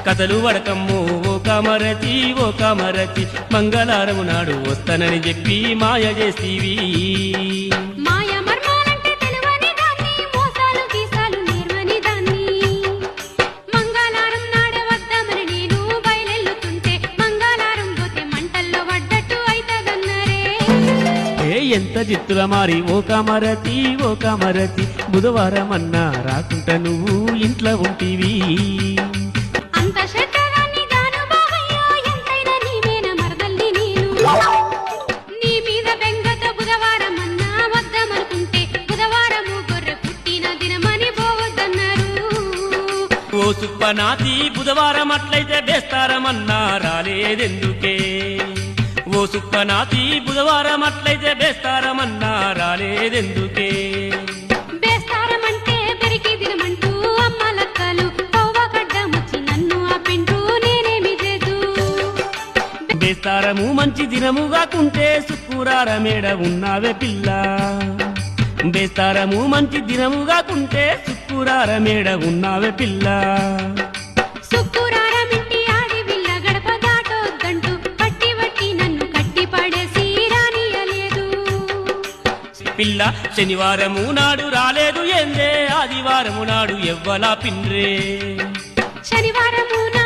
కథలు వడకమ్ము ఓ కామరతి మంగళారము నాడు వస్తానని చెప్పి మాయ చేస్తీవి. మాయ మర్మాలంటే తెలువని దాన్ని, మోసాలు గీసాలు నేర్వని దాన్ని. మంగళారం నాడు వద్దామని నేను బయలెల్లుతుంటే, మంగళారం పోతే మంటల్లో పడ్డట్టు అయితదన్నరే. ఎంత జిత్తుల మారి ఓ కామరతి బుధవారం అన్నా రాకుంట నువ్వు ఇంట్లో ఉంటివి. అంత శ్రద్ధగాన్ని గాను బావయ్య, ఎంతైనా నీవేన మరదల్ని నేను. నీ మీద బెంగతో బుధవారం అన్నా వద్దామనుకుంటే, బుధవారము గొర్రె పుట్టిన దినమని పోవద్దన్నారు. ఓ సుప్పనాతి బుధవారం అట్లయితే బేస్తారమన్నా రాలేదెందుకే? ఓ సుప్పనాతి బుధవారం అట్లయితే బేస్తారమన్నా రాలేదెందుకే? బేస్తారమంటే పెరిగి దినమంటూ అమ్మలక్కలు కవ్వగడ్డముచ్చి నన్ను ఆపిండ్రు, నేనేమి చేదు. బేస్తారము మంచి దినము కాకుంటే శుక్రవారమేడ ఉన్నావే పిల్ల. బేస్తారము మంచి దినము కాకుంటే శుక్రవారమేడ ఉన్నావే పిల్ల. శుక్రవారం ఇంటి ఆడి విల్ల గడప దాటొద్దంటూ పట్టి వట్టి నన్ను కట్టి పడేసి రానియలేదు. పిల్ల శనివారము నాడు రాలేదు ఏందే? ఆదివారము నాడు ఎవ్వలా పిండ్రే? శనివారము నా